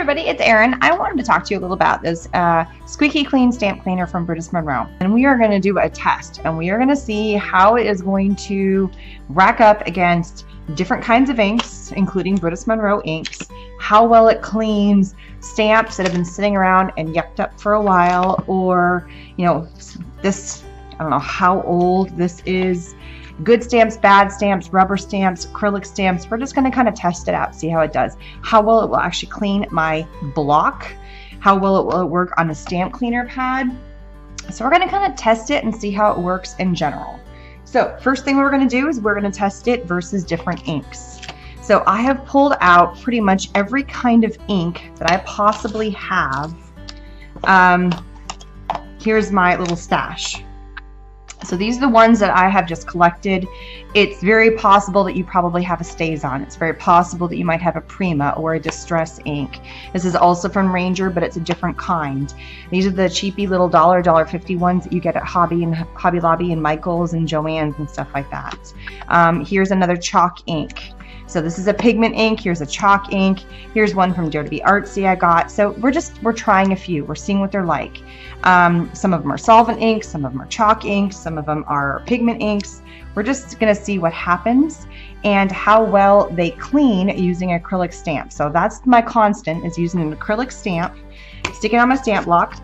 everybody, it's Erin. I wanted to talk to you a little about this Squeaky Clean Stamp Cleaner from Brutus Monroe. And we are going to do a test, and we are going to see how it is going to rack up against different kinds of inks, including Brutus Monroe inks, how well it cleans stamps that have been sitting around and yucked up for a while, or, you know, this, I don't know how old this is. Good stamps, bad stamps, rubber stamps, acrylic stamps. We're just going to kind of test it out, see how it does. How well it will actually clean my block. How well it will work on a stamp cleaner pad. So we're going to kind of test it and see how it works in general. So first thing we're going to do is we're going to test it versus different inks. So I have pulled out pretty much every kind of ink that I possibly have. Here's my little stash. So these are the ones that I have just collected. It's very possible that you probably have a StazOn. It's very possible that you might have a Prima or a Distress ink. This is also from Ranger, but it's a different kind. These are the cheapy little $1.50 ones that you get at Hobby Lobby and Michael's and Joann's and stuff like that. Here's another chalk ink. So this is a pigment ink. Here's a chalk ink. Here's one from Dare to Be Artsy I got. So we're trying a few. We're seeing what they're like. Some of them are solvent inks, some of them are chalk inks, some of them are pigment inks. We're just going to see what happens and how well they clean using acrylic stamp. So that's my constant, is using an acrylic stamp, stick it on my stamp block.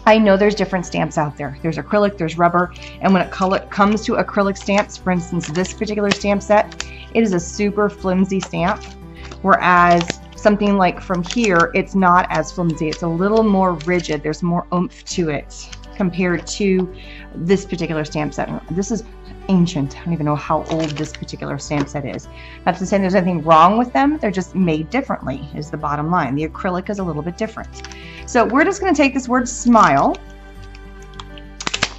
I know there's different stamps out there. There's acrylic, there's rubber, and when it comes to acrylic stamps, for instance, this particular stamp set, it is a super flimsy stamp, whereas something like from here, it's not as flimsy. It's a little more rigid. There's more oomph to it compared to this particular stamp set. This is ancient. I don't even know how old this particular stamp set is. Not to say there's anything wrong with them. They're just made differently is the bottom line. The acrylic is a little bit different. So we're just going to take this word smile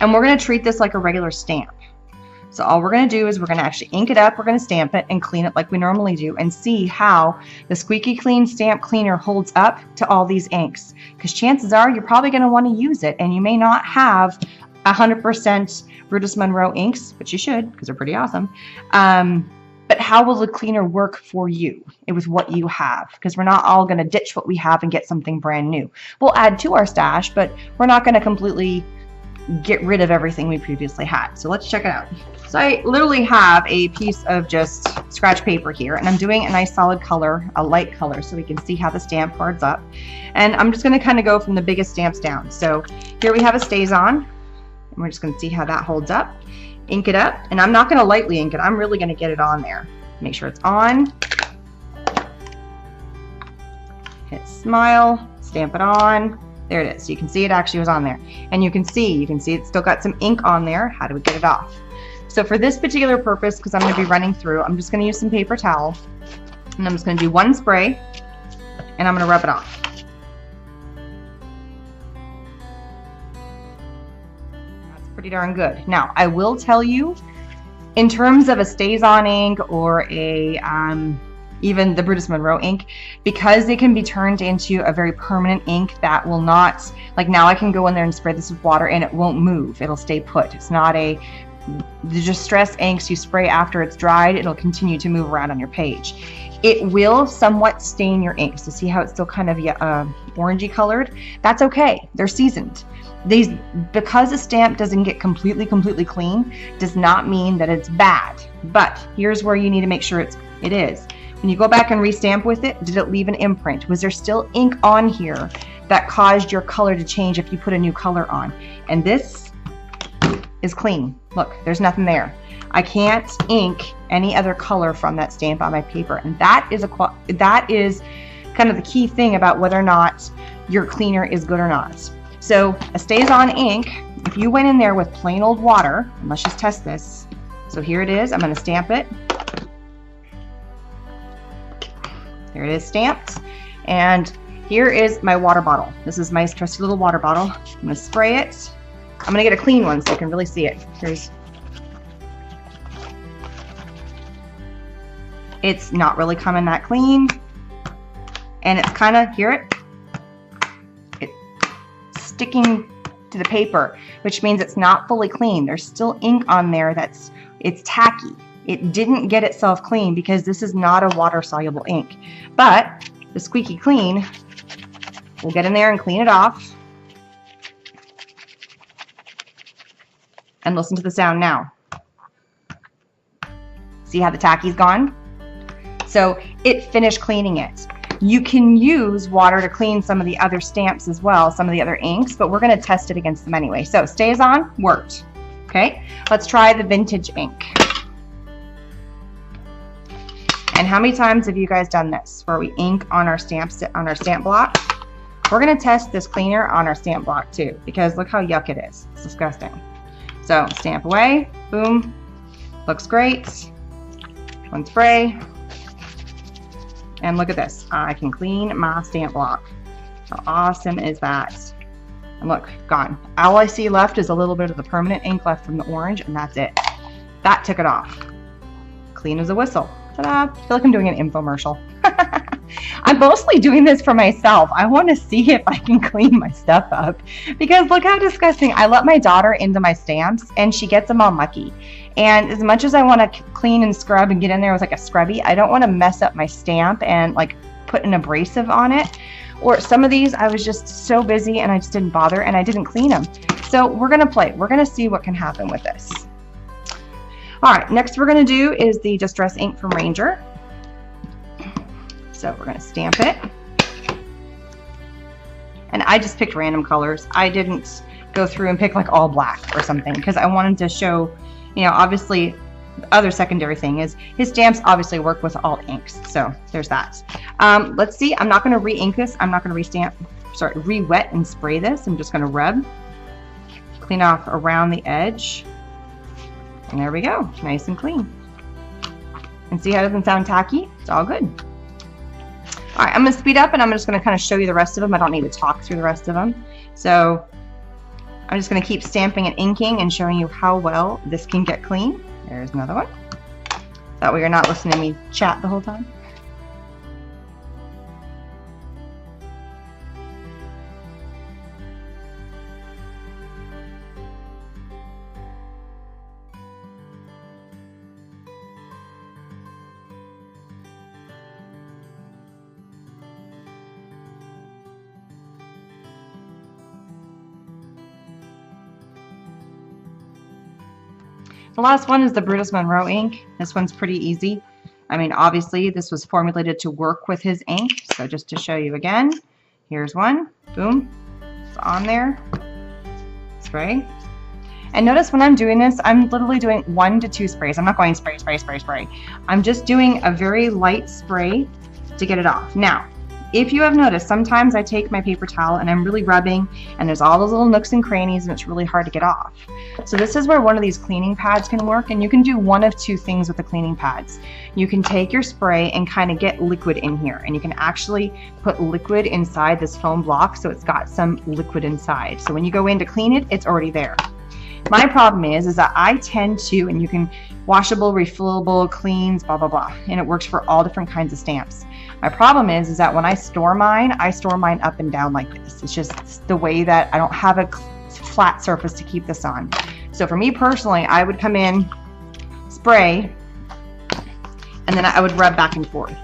and we're going to treat this like a regular stamp. So all we're going to do is we're going to actually ink it up, we're going to stamp it and clean it like we normally do and see how the Squeaky Clean Stamp Cleaner holds up to all these inks. Because chances are you're probably going to want to use it and you may not have 100% Brutus Monroe inks, but you should because they're pretty awesome. But how will the cleaner work for you with what you have? Because we're not all going to ditch what we have and get something brand new. We'll add to our stash, but we're not going to completely get rid of everything we previously had. So let's check it out. So I literally have a piece of just scratch paper here, and I'm doing a nice solid color, a light color, so we can see how the stamp cards up. And I'm just going to kind of go from the biggest stamps down. So here we have a StazOn, and we're just going to see how that holds up. Ink it up, and I'm not going to lightly ink it. I'm really going to get it on there. Make sure it's on. Hit smile, stamp it on. There it is. So you can see it actually was on there. And you can see it's still got some ink on there. How do we get it off? So for this particular purpose, because I'm going to be running through, I'm just going to use some paper towel. And I'm just going to do one spray. And I'm going to rub it off. That's pretty darn good. Now, I will tell you, in terms of a StazOn ink or a even the Brutus Monroe ink, because they can be turned into a very permanent ink that will not, like now I can go in there and spray this with water and it won't move. It'll stay put. It's not the Distress inks you spray after it's dried, it'll continue to move around on your page. It will somewhat stain your inks. So see how it's still kind of orangey colored? That's okay. They're seasoned. Because a stamp doesn't get completely clean does not mean that it's bad. But here's where you need to make sure it is. When you go back and restamp with it, did it leave an imprint? Was there still ink on here that caused your color to change if you put a new color on? And this is clean. Look, there's nothing there. I can't ink any other color from that stamp on my paper. And that is kind of the key thing about whether or not your cleaner is good or not. So a StazOn ink, if you went in there with plain old water, and let's just test this. So here it is. I'm going to stamp it. There it is stamped. And here is my water bottle. This is my trusty little water bottle. I'm going to spray it. I'm going to get a clean one so you can really see it. It's not really coming that clean. And it's kind of, it's sticking to the paper, which means it's not fully clean. There's still ink on there it's tacky. It didn't get itself clean because this is not a water-soluble ink. But the Squeaky Clean we'll get in there and clean it off. And listen to the sound now. See how the tacky's gone? So it finished cleaning it. You can use water to clean some of the other stamps as well, some of the other inks, but we're going to test it against them anyway. So stays on, worked. Okay, let's try the vintage ink. And how many times have you guys done this where we ink on our stamps, on our stamp block? We're going to test this cleaner on our stamp block too, because look how yuck it is. It's disgusting. So stamp away, boom, looks great. One spray. And look at this, I can clean my stamp block. How awesome is that? And look, gone. All I see left is a little bit of the permanent ink left from the orange, and that's it. That took it off. Clean as a whistle. Ta-da! I feel like I'm doing an infomercial. I'm mostly doing this for myself. I want to see if I can clean my stuff up, because look how disgusting. I let my daughter into my stamps and she gets them all mucky. And as much as I want to clean and scrub and get in there with like a scrubby, I don't want to mess up my stamp and like put an abrasive on it. Or some of these I was just so busy and I just didn't bother and I didn't clean them. So we're going to play. We're going to see what can happen with this. All right, next we're going to do is the Distress ink from Ranger. So we're going to stamp it. And I just picked random colors. I didn't go through and pick like all black or something because I wanted to show, you know, obviously the other secondary thing is his stamps obviously work with all inks. So there's that. Let's see. I'm not going to re-ink this. I'm not going to re-stamp, sorry, re-wet and spray this. I'm just going to rub, clean off around the edge. And there we go. Nice and clean. And see how it doesn't sound tacky? It's all good. All right, I'm going to speed up and I'm just going to kind of show you the rest of them. I don't need to talk through the rest of them. So I'm just going to keep stamping and inking and showing you how well this can get clean. There's another one. That way you're not listening to me chat the whole time. The last one is the Brutus Monroe ink. This one's pretty easy. I mean, obviously this was formulated to work with his ink. So just to show you again, here's one. Boom. It's on there. Spray. And notice when I'm doing this, I'm literally doing 1 to 2 sprays. I'm not going spray, spray, spray, spray. I'm just doing a very light spray to get it off. Now, if you have noticed, sometimes I take my paper towel and I'm really rubbing and there's all those little nooks and crannies and it's really hard to get off. So this is where one of these cleaning pads can work, and you can do one of 2 things with the cleaning pads. You can take your spray and kind of get liquid in here, and you can actually put liquid inside this foam block so it's got some liquid inside. So when you go in to clean it, it's already there. My problem is that I tend to, and you can washable, refillable, cleans, blah, blah, blah, and it works for all different kinds of stamps. My problem is that when I store mine up and down like this. It's just the way that I don't have a flat surface to keep this on. So for me personally, I would come in, spray, and then I would rub back and forth.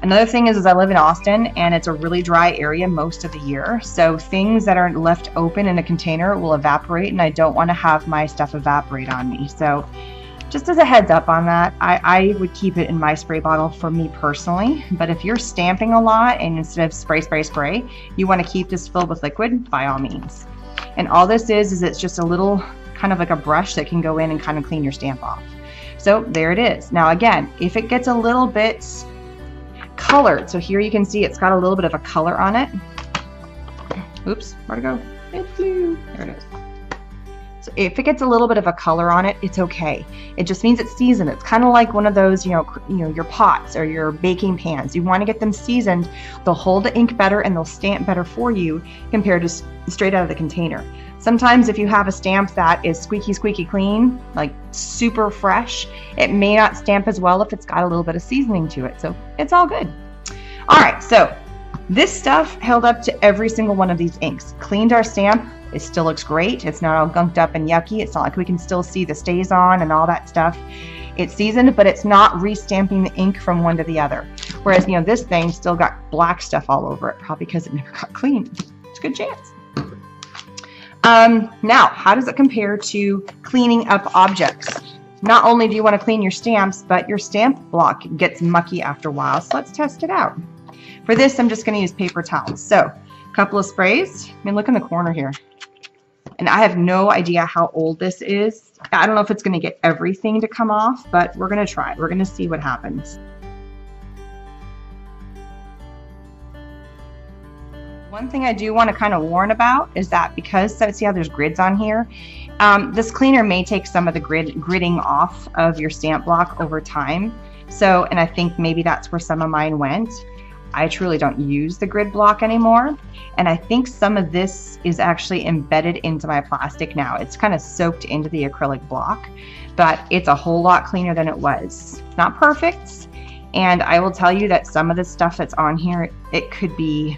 Another thing is I live in Austin and it's a really dry area most of the year. So things that are left open in a container will evaporate, and I don't want to have my stuff evaporate on me. So just as a heads up on that, I would keep it in my spray bottle for me personally. But if you're stamping a lot and instead of spray, spray, spray, you want to keep this filled with liquid, by all means. And all this is it's just a little kind of like a brush that can go in and kind of clean your stamp off. So there it is. Now again, if it gets a little bit colored, so here you can see it's got a little bit of a color on it. Oops, where'd it go? It flew. There it is. So if it gets a little bit of a color on it, it's okay. It just means it's seasoned. It's kind of like one of those, you know, your pots or your baking pans. You want to get them seasoned. They'll hold the ink better and they'll stamp better for you compared to straight out of the container. Sometimes if you have a stamp that is squeaky, squeaky clean, like super fresh, it may not stamp as well if it's got a little bit of seasoning to it. So it's all good. All right, so this stuff held up to every single one of these inks. Cleaned our stamp. It still looks great. It's not all gunked up and yucky. It's not like we can still see the stays on and all that stuff. It's seasoned, but it's not re-stamping the ink from one to the other. Whereas, you know, this thing still got black stuff all over it, probably because it never got cleaned. It's a good chance. Now, how does it compare to cleaning up objects? Not only do you want to clean your stamps, but your stamp block gets mucky after a while. So let's test it out. For this, I'm just going to use paper towels. So a couple of sprays. I mean, look in the corner here. And I have no idea how old this is. I don't know if it's going to get everything to come off, but we're going to try. We're going to see what happens. One thing I do want to kind of warn about is that because, see how there's grids on here, this cleaner may take some of the gridding off of your stamp block over time. So, and I think maybe that's where some of mine went. I truly don't use the grid block anymore. And I think some of this is actually embedded into my plastic now. It's kind of soaked into the acrylic block, but it's a whole lot cleaner than it was. Not perfect. And I will tell you that some of the stuff that's on here, it could be,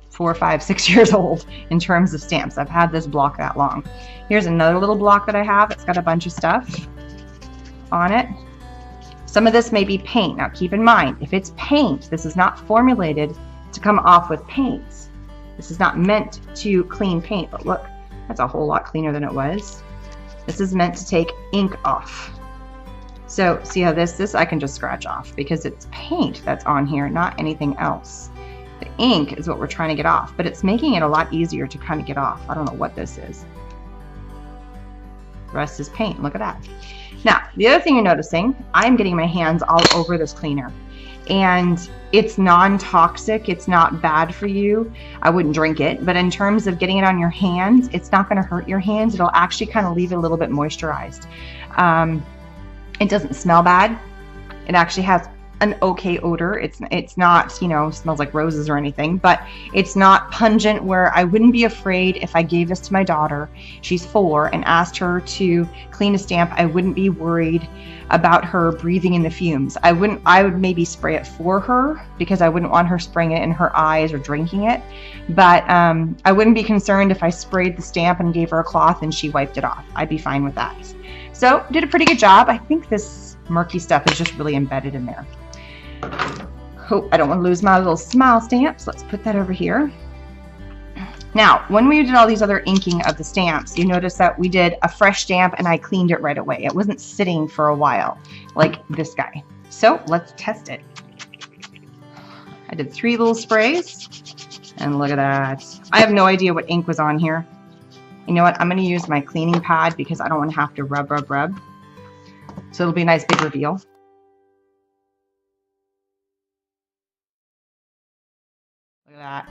4, 5, 6 years old in terms of stamps. I've had this block that long. Here's another little block that I have. It's got a bunch of stuff on it. Some of this may be paint. Now keep in mind, if it's paint, this is not formulated to come off with paint. This is not meant to clean paint, but look, that's a whole lot cleaner than it was. This is meant to take ink off. So see how this I can just scratch off because it's paint that's on here, not anything else. The ink is what we're trying to get off, but it's making it a lot easier to kind of get off. I don't know what this is. The rest is paint. Look at that. Now, the other thing you're noticing, I'm getting my hands all over this cleaner. And it's non-toxic. It's not bad for you. I wouldn't drink it. But in terms of getting it on your hands, it's not going to hurt your hands. It'll actually kind of leave it a little bit moisturized. It doesn't smell bad. It actually has an okay odor. It's not, you know, smells like roses or anything, but it's not pungent where I wouldn't be afraid if I gave this to my daughter, she's 4, and asked her to clean a stamp. I wouldn't be worried about her breathing in the fumes. I would maybe spray it for her because I wouldn't want her spraying it in her eyes or drinking it. But I wouldn't be concerned if I sprayed the stamp and gave her a cloth and she wiped it off. I'd be fine with that. So did a pretty good job. I think this murky stuff is just really embedded in there. Oh, I don't want to lose my little smile stamps. Let's put that over here. Now, when we did all these other inking of the stamps, you notice that we did a fresh stamp and I cleaned it right away. It wasn't sitting for a while like this guy. So let's test it. I did 3 little sprays and look at that. I have no idea what ink was on here. You know what? I'm going to use my cleaning pad because I don't want to have to rub. So it'll be a nice big reveal. Look at that.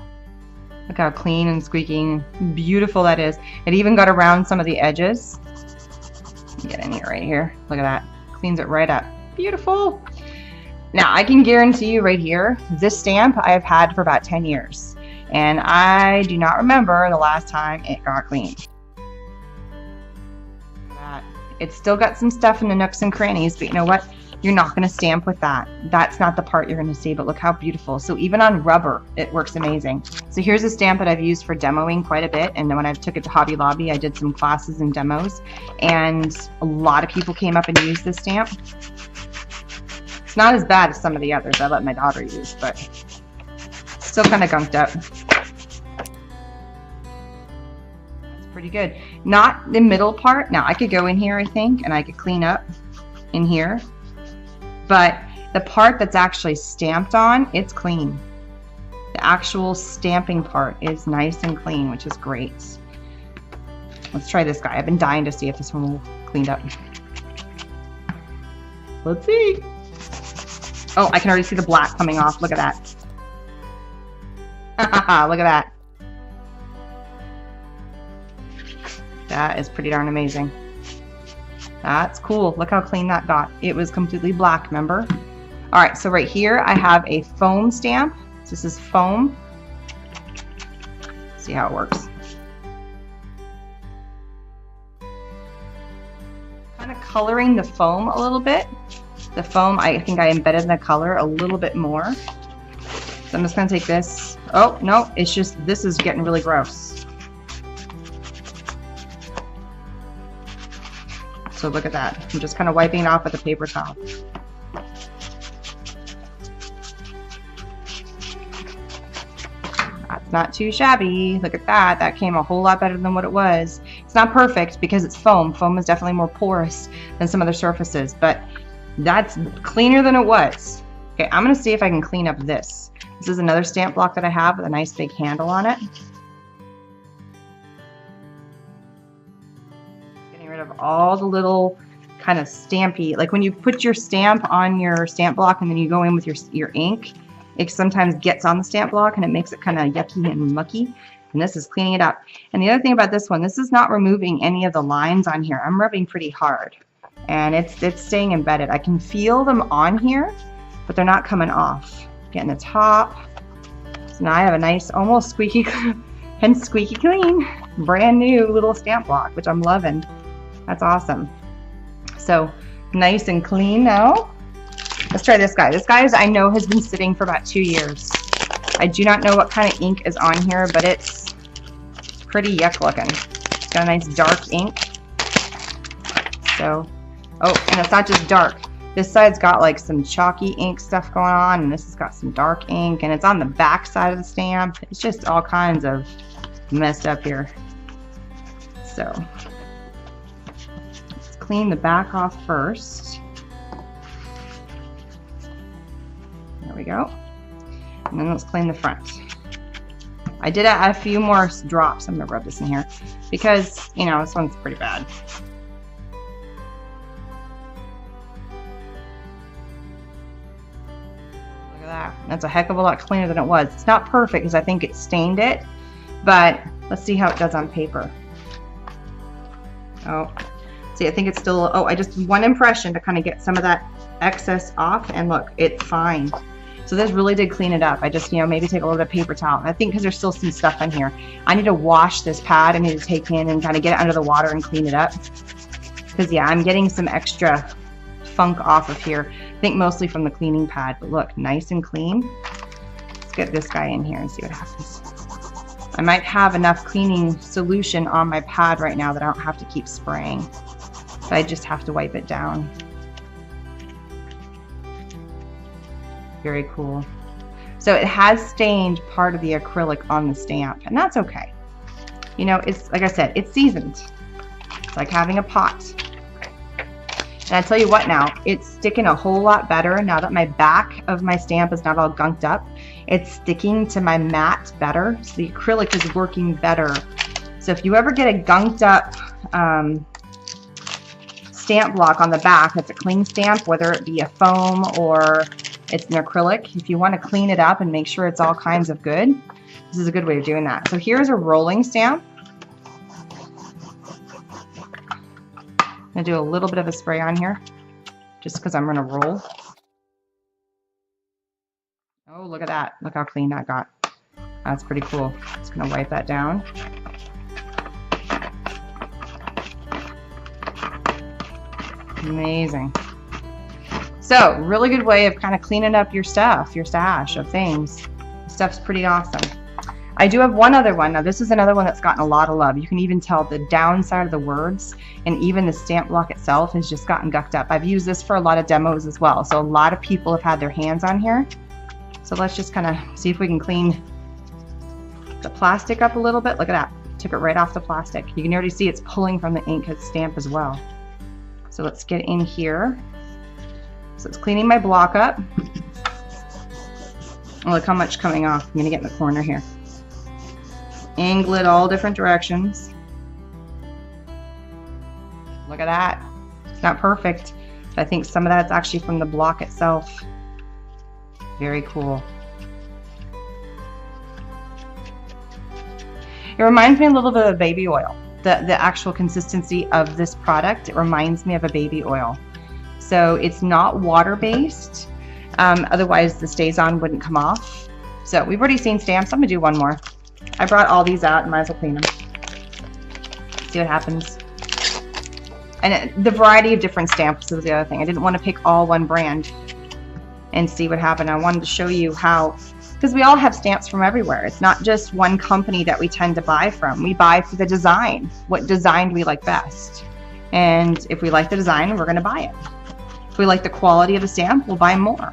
Look how clean and squeaking beautiful that is. It even got around some of the edges. Get in here right here. Look at that. Cleans it right up. Beautiful. Now I can guarantee you right here, this stamp I have had for about 10 years. And I do not remember the last time it got cleaned. It's still got some stuff in the nooks and crannies, but you know what? You're not going to stamp with that. That's not the part you're going to see, but look how beautiful. So even on rubber, it works amazing. So here's a stamp that I've used for demoing quite a bit. And then when I took it to Hobby Lobby, I did some classes and demos. And a lot of people came up and used this stamp. It's not as bad as some of the others I let my daughter use, but still kind of gunked up. That's pretty good. Not the middle part. Now I could go in here, I think, and I could clean up in here. But the part that's actually stamped on, it's clean. The actual stamping part is nice and clean, which is great. Let's try this guy. I've been dying to see if this one will clean up. Let's see. Oh, I can already see the black coming off. Look at that. Look at that. That is pretty darn amazing. That's cool. Look how clean that got. It was completely black, remember? All right, so right here I have a foam stamp. So this is foam. See how it works. Kind of coloring the foam a little bit. The foam, I think I embedded the color a little bit more. So I'm just going to take this. Oh, no, it's just, this is getting really gross. So look at that. I'm just kind of wiping it off with a paper towel. not too shabby. Look at that. That came a whole lot better than what it was. It's not perfect because it's foam. Foam is definitely more porous than some other surfaces, but that's cleaner than it was. Okay, I'm going to see if I can clean up this. This is another stamp block that I have with a nice big handle on it. Getting rid of all the little kind of stampy, like when you put your stamp on your stamp block and then you go in with your ink, it sometimes gets on the stamp block and it makes it kind of yucky and mucky. And this is cleaning it up. And the other thing about this one, this is not removing any of the lines on here. I'm rubbing pretty hard and it's staying embedded. I can feel them on here, but they're not coming off. Getting the top. So now I have a nice, almost squeaky and squeaky clean, brand new little stamp block, which I'm loving. That's awesome. So nice and clean now. Let's try this guy. This guy I know has been sitting for about 2 years. I do not know what kind of ink is on here, but it's pretty yuck looking. It's got a nice dark ink. So, oh, and it's not just dark. This side's got like some chalky ink stuff going on, and this has got some dark ink, and it's on the back side of the stamp. It's just all kinds of messed up here. So, let's clean the back off first. There we go. And then let's clean the front. I did add a few more drops. I'm going to rub this in here because, you know, this one's pretty bad. Look at that. That's a heck of a lot cleaner than it was. It's not perfect because I think it stained it, but let's see how it does on paper. Oh, see, I think it's still, oh, I just one impression to kind of get some of that excess off, and look, it's fine. So this really did clean it up. I just, you know, maybe take a little bit of paper towel. I think because there's still some stuff in here. I need to wash this pad. I need to take in and kind of get it under the water and clean it up. Because, yeah, I'm getting some extra funk off of here. I think mostly from the cleaning pad. But look, nice and clean. Let's get this guy in here and see what happens. I might have enough cleaning solution on my pad right now that I don't have to keep spraying. So I just have to wipe it down. Very cool. So it has stained part of the acrylic on the stamp, and that's okay. You know, it's like I said, it's seasoned. It's like having a pot. And I tell you what now, it's sticking a whole lot better now that my back of my stamp is not all gunked up. It's sticking to my mat better, so the acrylic is working better. So if you ever get a gunked up stamp block on the back, that's a clean stamp, whether it be a foam or it's an acrylic, if you want to clean it up and make sure it's all kinds of good, this is a good way of doing that. So here's a rolling stamp. I'm going to do a little bit of a spray on here, just because I'm going to roll. Oh, look at that. Look how clean that got. That's pretty cool. Just going to wipe that down. Amazing. So, really good way of kind of cleaning up your stuff, your stash of things. This stuff's pretty awesome. I do have one other one. Now, this is another one that's gotten a lot of love. You can even tell the downside of the words and even the stamp block itself has just gotten gucked up. I've used this for a lot of demos as well. So, a lot of people have had their hands on here. So, let's just kind of see if we can clean the plastic up a little bit. Look at that. Took it right off the plastic. You can already see it's pulling from the ink stamp as well. So, let's get in here. So it's cleaning my block up. Oh, look how much coming off. I'm going to get in the corner here. Angle it all different directions. Look at that. It's not perfect, but I think some of that's actually from the block itself. Very cool. It reminds me a little bit of baby oil. The actual consistency of this product, it reminds me of a baby oil. So it's not water-based, otherwise the StazOn wouldn't come off. So we've already seen stamps. I'm going to do one more. I brought all these out and might as well clean them. See what happens. And the variety of different stamps is the other thing. I didn't want to pick all one brand and see what happened. I wanted to show you how, because we all have stamps from everywhere. It's not just one company that we tend to buy from. We buy for the design. What design do we like best? And if we like the design, we're going to buy it. If we like the quality of the stamp, we'll buy more.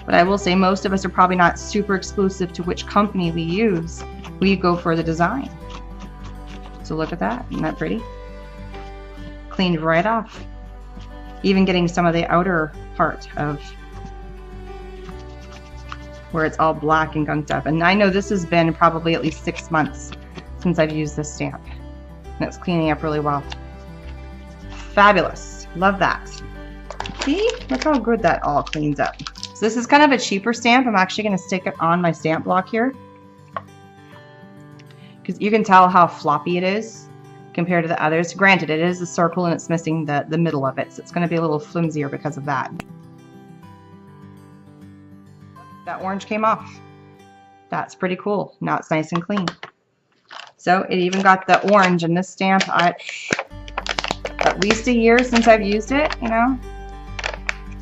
But I will say most of us are probably not super exclusive to which company we use. We go for the design. So look at that. Isn't that pretty? Cleaned right off. Even getting some of the outer part of where it's all black and gunked up. And I know this has been probably at least 6 months since I've used this stamp. And it's cleaning up really well. Fabulous. Love that. See? Look how good that all cleans up. So this is kind of a cheaper stamp. I'm actually going to stick it on my stamp block here, because you can tell how floppy it is compared to the others. Granted, it is a circle and it's missing the middle of it, so it's going to be a little flimsier because of that. That orange came off. That's pretty cool. Now it's nice and clean. So it even got the orange in this stamp. At least a year since I've used it, you know.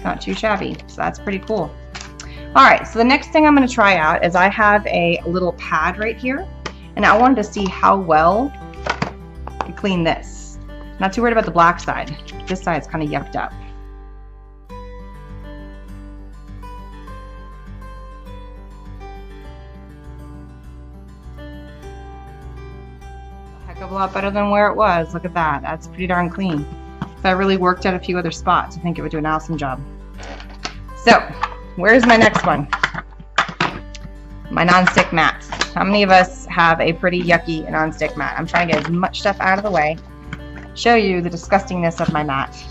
Not too shabby, so that's pretty cool. All right, so the next thing I'm going to try out is I have a little pad right here, and I wanted to see how well I clean this. Not too worried about the black side. This side's kind of yucked up. A heck of a lot better than where it was. Look at that. That's pretty darn clean. If I really worked out a few other spots, I think it would do an awesome job. So, where's my next one? My non-stick mats. How many of us have a pretty yucky non-stick mat? I'm trying to get as much stuff out of the way. Show you the disgustingness of my mat.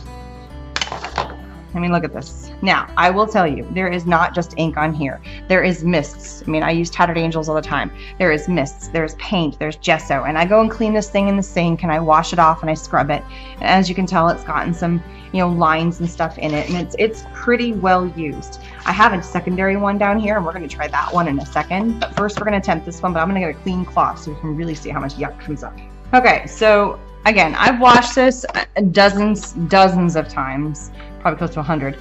I mean, look at this. Now, I will tell you, there is not just ink on here. There is mists. I mean, I use Tattered Angels all the time. There is mists, there's paint, there's gesso, and I go and clean this thing in the sink and I wash it off and I scrub it. And as you can tell, it's gotten some, you know, lines and stuff in it, and it's pretty well used. I have a secondary one down here, and we're going to try that one in a second. But first, we're going to attempt this one, but I'm going to get a clean cloth so we can really see how much yuck comes up. Okay, so again, I've washed this dozens of times. Probably close to 100.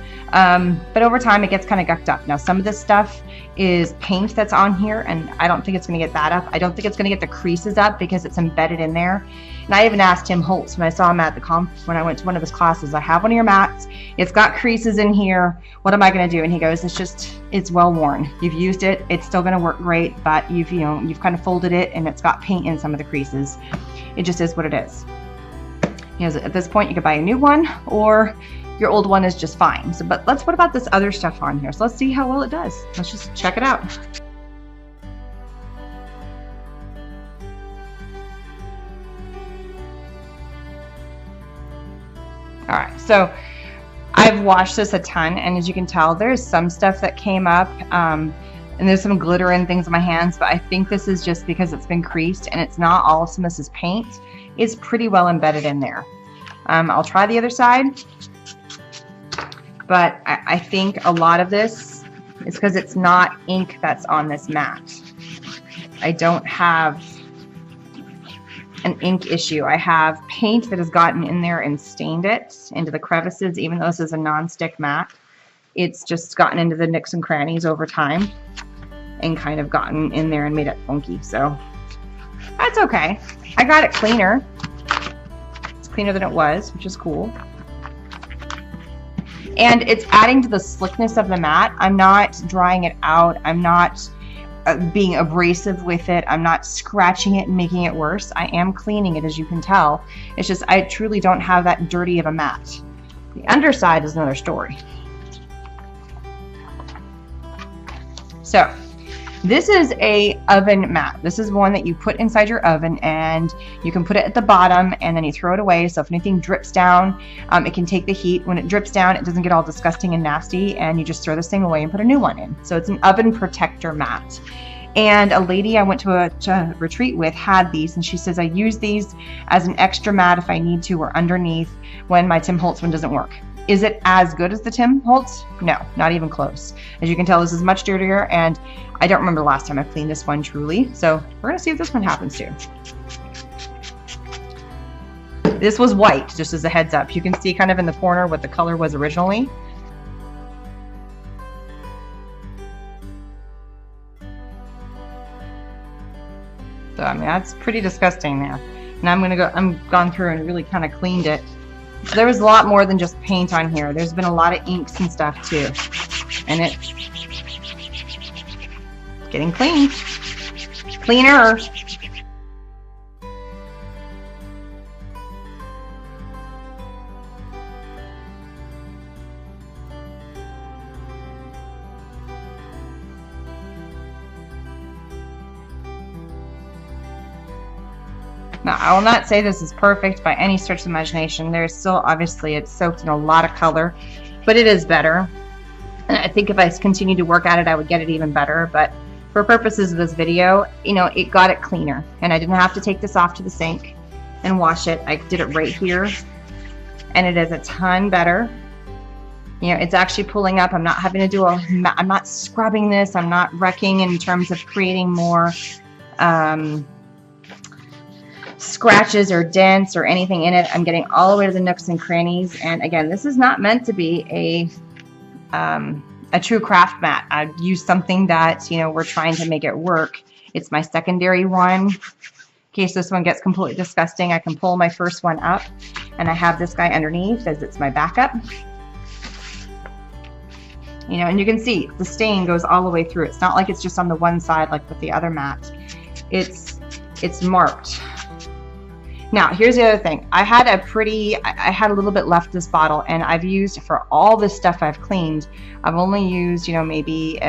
But over time it gets kind of gucked up. Now some of this stuff is paint that's on here, and I don't think it's going to get that up. I don't think it's going to get the creases up because it's embedded in there. And I even asked Tim Holtz when I saw him at the when I went to one of his classes, I have one of your mats, it's got creases in here, what am I going to do? And he goes, it's well worn. You've used it, it's still going to work great, but you've kind of folded it and it's got paint in some of the creases. It just is what it is. You know, at this point you could buy a new one, or your old one is just fine. So, but what about this other stuff on here? So let's see how well it does. Let's just check it out. All right, so I've washed this a ton, and as you can tell, there's some stuff that came up, and there's some glitter and things in my hands, but I think this is just because it's been creased, and it's not all of some of this is paint. It's pretty well embedded in there. I'll try the other side. But I think a lot of this is because it's not ink that's on this mat. I don't have an ink issue. I have paint that has gotten in there and stained it into the crevices, even though this is a non-stick mat. It's just gotten into the nooks and crannies over time and kind of gotten in there and made it funky. So that's okay. I got it cleaner. It's cleaner than it was, which is cool. And it's adding to the slickness of the mat. I'm not drying it out. I'm not being abrasive with it. I'm not scratching it and making it worse. I am cleaning it, as you can tell. It's just I truly don't have that dirty of a mat. The underside is another story. So this is a oven mat. This is one that you put inside your oven, and you can put it at the bottom and then you throw it away. So if anything drips down, it can take the heat. When it drips down, it doesn't get all disgusting and nasty, and you just throw this thing away and put a new one in. So it's an oven protector mat. And a lady I went to a retreat with had these, and she says, I use these as an extra mat if I need to, or underneath when my Tim Holtz one doesn't work. Is it as good as the Tim Holtz? No, not even close. As you can tell, this is much dirtier, and I don't remember the last time I cleaned this one truly. So we're gonna see if this one happens too. This was white, just as a heads up. You can see kind of in the corner what the color was originally. So I mean, that's pretty disgusting there. Now I'm gone through and really kind of cleaned it. So there was a lot more than just paint on here. There's been a lot of inks and stuff too. And getting clean. Cleaner. Now, I will not say this is perfect by any stretch of the imagination. There's still, obviously, it's soaked in a lot of color, but it is better. And I think if I continue to work at it, I would get it even better. But for purposes of this video, you know, it got it cleaner. And I didn't have to take this off to the sink and wash it. I did it right here. And it is a ton better. You know, it's actually pulling up. I'm not having to do I'm not scrubbing this. I'm not wrecking in terms of creating more scratches or dents or anything in it. I'm getting all the way to the nooks and crannies. And again, this is not meant to be a true craft mat. I've used something that, you know, we're trying to make it work. It's my secondary one. In case this one gets completely disgusting, I can pull my first one up, and I have this guy underneath as it's my backup. You know, and you can see the stain goes all the way through. It's not like it's just on the one side like with the other mat. It's marked. Now, here's the other thing. I had a little bit left this bottle, and I've used, for all this stuff I've cleaned, I've only used, you know, maybe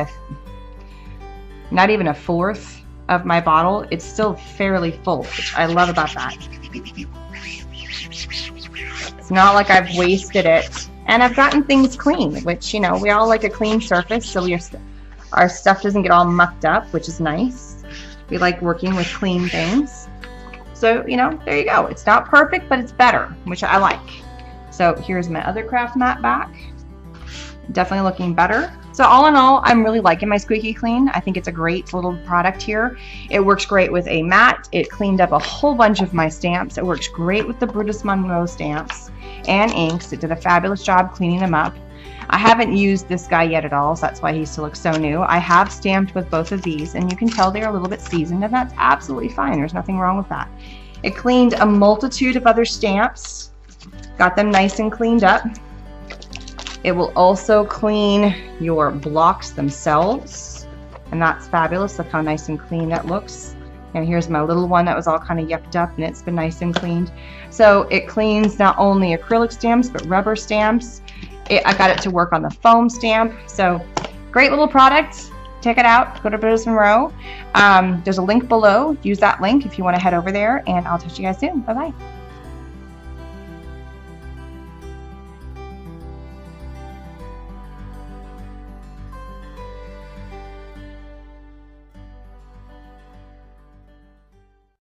not even a fourth of my bottle. It's still fairly full, which I love about that. It's not like I've wasted it. And I've gotten things clean, which, you know, we all like a clean surface, so our stuff doesn't get all mucked up, which is nice. We like working with clean things. So, you know, there you go. It's not perfect, but it's better, which I like. So here's my other craft mat back. Definitely looking better. So all in all, I'm really liking my Squeaky Clean. I think it's a great little product here. It works great with a mat. It cleaned up a whole bunch of my stamps. It works great with the Brutus Monroe stamps and inks. It did a fabulous job cleaning them up. I haven't used this guy yet at all, so that's why he still looks so new. I have stamped with both of these, and you can tell they're a little bit seasoned, and that's absolutely fine. There's nothing wrong with that. It cleaned a multitude of other stamps, got them nice and cleaned up. It will also clean your blocks themselves, and that's fabulous. Look how nice and clean that looks. And here's my little one that was all kind of yucked up, and it's been nice and cleaned. So it cleans not only acrylic stamps, but rubber stamps. I got it to work on the foam stamp. So great little product. Check it out. Go to Brutus Monroe. There's a link below. Use that link if you want to head over there, and I'll touch you guys soon. Bye-bye.